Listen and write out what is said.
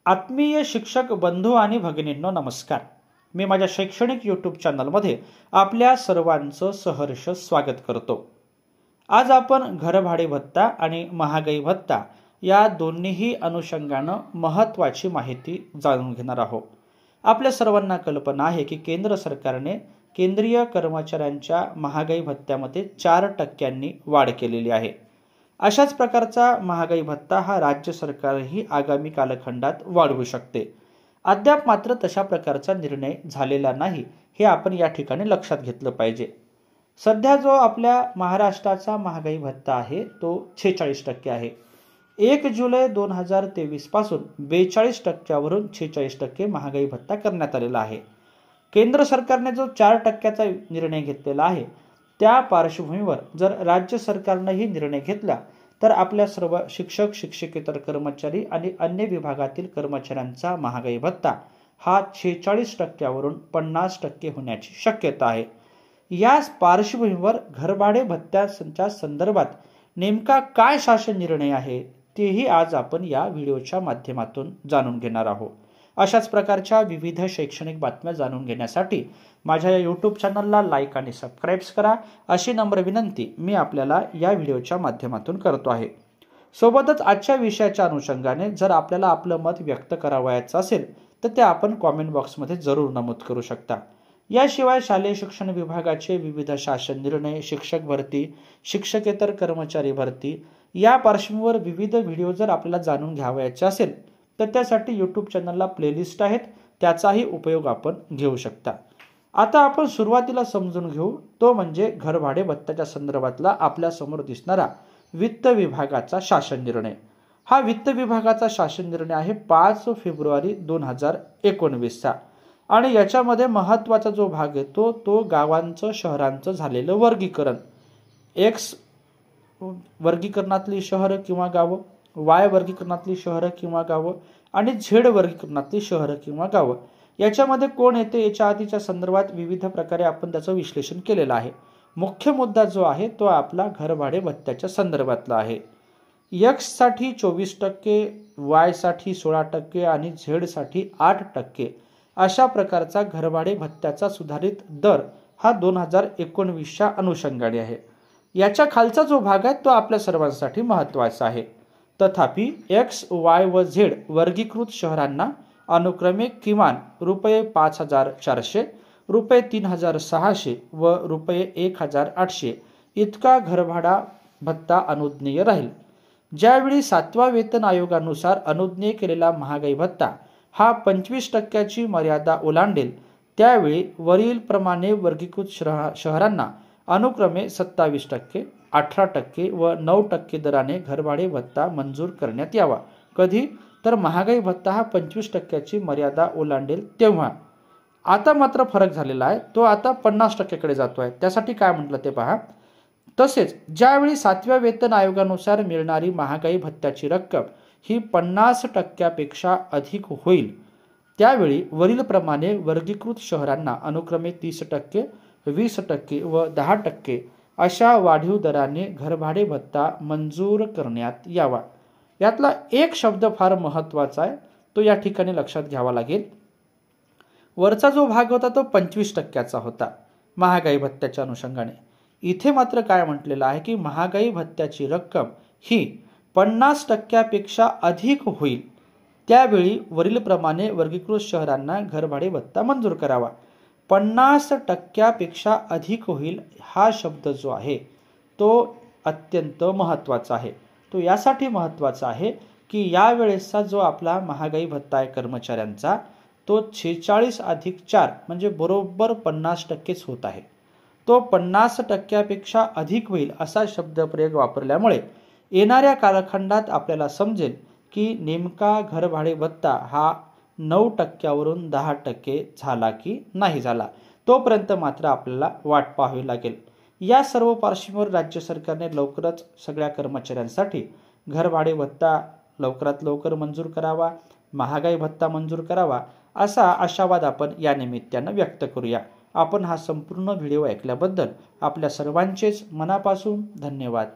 आत्मीय शिक्षक बंधू आणि भगिनींनो नमस्कार। मी माझ्या शैक्षणिक यूट्यूब चॅनलमध्ये आपल्या सर्वांचं सहर्ष स्वागत करतो। आज आपण घरभाडे भत्ता आणि महागाई भत्ता या दोन्हीही अनुषंगाने महत्त्वाची माहिती जाणून घेणार आहोत। आपल्या सर्वांना कल्पना आहे की केंद्र सरकारने केंद्रीय कर्मचाऱ्यांच्या महागाई भत्त्यामध्ये 4% वाढ केलेली आहे। अशाच प्रकारचा महागाई भत्ता हा राज्य सरकारही आगामी कालखंडात वाढवू शकते। अद्याप मात्र तशा प्रकारचा निर्णय झालेला नाही, हे आपण या ठिकाणी लक्षात घेतलं पाहिजे। सध्या जो आपल्या महाराष्ट्राचा महागाई भत्ता आहे तो 46% आहे। 1 जुलै 2023 पासून 42% वरून 46% महागाई भत्ता करण्यात आलेला आहे। केंद्र सरकारने जो 4%चा निर्णय घेतलेला आहे त्या पार्श्वभूमीवर जर राज्य सरकारनेही निर्णय घेतला तर आपल्या सर्व शिक्षक, शिक्षकेतर कर्मचारी आणि अन्य विभागातील कर्मचाऱ्यांचा महागाई भत्ता हा 46% वरून 50% होण्याची शक्यता आहे। या पार्श्वभूमीवर घरभाडे भत्त्याच्या संदर्भात नेमका काय शासन निर्णय आहे तेही आज आपण या व्हिडिओच्या माध्यमातून जाणून घेणार आहोत। अशाच प्रकारच्या विविध शैक्षणिक बातम्या जाणून घेण्यासाठी माझ्या या यूट्यूब चॅनलला लाईक आणि सबस्क्राईब करा अशी नम्र विनंती मी आपल्याला या व्हिडिओच्या माध्यमातून करतो आहे। सोबतच आजच्या विषयाच्या अनुषंगाने जर आपल्याला आपलं मत व्यक्त करावयाचं असेल तर ते आपण कॉमेंट बॉक्समध्ये जरूर नमूद करू शकता। याशिवाय शालेय शिक्षण विभागाचे विविध शासन निर्णय, शिक्षक भरती, शिक्षकेतर कर्मचारी भरती या पार्श्वभूमीवर विविध व्हिडिओ जर आपल्याला जाणून घ्यावयाचे असेल तर त्यासाठी यूट्यूब चॅनलला प्लेलिस्ट आहेत, त्याचाही उपयोग आपण घेऊ शकता। आता आपण सुरुवातीला समजून घेऊ तो म्हणजे घरभाडे भत्त्याच्या संदर्भातला आपल्या समोर दिसणारा वित्त विभागाचा शासन निर्णय। हा वित्त विभागाचा शासन निर्णय आहे 5 फेब्रुवारी 2019 चा आणि याच्यामध्ये महत्त्वाचा जो भाग येतो तो गावांचं शहरांचं झालेलं वर्गीकरण। X वर्गीकरणातली शहरं किंवा गावं, Y वर्गीकरणातली शहरं किंवा गावं आणि Z वर्गीकरणातली शहरं किंवा गावं याच्यामध्ये कोण येते याच्या आधीच्या संदर्भात विविध प्रकारे आपण त्याचं विश्लेषण केलेलं आहे। मुख्य मुद्दा जो आहे तो आपला घरभाडे भत्त्याच्या संदर्भातला आहे। X साठी 24%, Y साठी 16% आणि Z साठी 8% अशा प्रकारचा घरभाडे भत्त्याचा सुधारित दर हा 2019च्या अनुषंगाने आहे। याच्या खालचा जो भाग आहे तो आपल्या सर्वांसाठी महत्त्वाचा आहे। तथापि X, Y व Z वर्गीकृत शहरांना अनुक्रमे किमान ₹5400, ₹3600 व ₹1800 इतका घरभाडा भत्ता अनुज्ञेय राहील। ज्यावेळी 7व्या वेतन आयोगानुसार अनुज्ञेय केलेला महागाई भत्ता हा 25%ची मर्यादा ओलांडेल त्यावेळी वरील प्रमाणे वर्गीकृत शहरांना अनुक्रमे 27%, 18% व 9% दराने घरभाडे भत्ता मंजूर करण्यात यावा। कधी तर महागाई भत्ता हा 25%ची मर्यादा ओलांडेल तेव्हा। आता मात्र फरक झालेला आहे, तो आता 50% कडे जातो आहे। त्यासाठी काय म्हटलं ते पहा। तसेच ज्यावेळी 7व्या वेतन आयोगानुसार मिळणारी महागाई भत्त्याची रक्कम ही 50% पेक्षा अधिक होईल त्यावेळी वरील प्रमाणे वर्गीकृत शहरांना अनुक्रमे 30%, 20% व 10% अशा वाढीव दराने घरभाडे भत्ता मंजूर करण्यात यावा। यातला एक शब्द फार महत्त्वाचा आहे, तो या ठिकाणी लक्षात घ्यावा लागेल। वरचा जो भाग होता तो 25%चा होता महागाई भत्त्याच्या अनुषंगाने। इथे मात्र काय म्हटलेलं आहे की महागाई भत्त्याची रक्कम ही 50% पेक्षा अधिक होईल त्यावेळी वरील प्रमाणे वर्गीकृत शहरांना घरभाडे भत्ता मंजूर करावा। 50% पेक्षा अधिक होईल हा शब्द जो आहे तो अत्यंत महत्त्वाचा आहे। तो यासाठी महत्त्वाचा आहे की यावेळेसचा जो आपला महागाई भत्ता आहे कर्मचाऱ्यांचा तो 46+4 म्हणजे बरोबर 50%च होत आहे। तो 50% पेक्षा अधिक होईल असा शब्दप्रयोग वापरल्यामुळे येणाऱ्या कालखंडात आपल्याला समजेल की नेमका घरभाडे भत्ता हा 9% वरून 10% झाला की नाही झाला। तोपर्यंत मात्र आपल्याला वाट पाहावी लागेल। या सर्व पार्श्वभूमीवर राज्य सरकारने लवकरच सगळ्या कर्मचाऱ्यांसाठी घरभाडे भत्ता लवकरात लवकर मंजूर करावा, महागाई भत्ता मंजूर करावा असा आशावाद आपण या निमित्ताने व्यक्त करूया। आपण हा संपूर्ण व्हिडिओ ऐकल्याबद्दल आपल्या सर्वांचेच मनापासून धन्यवाद।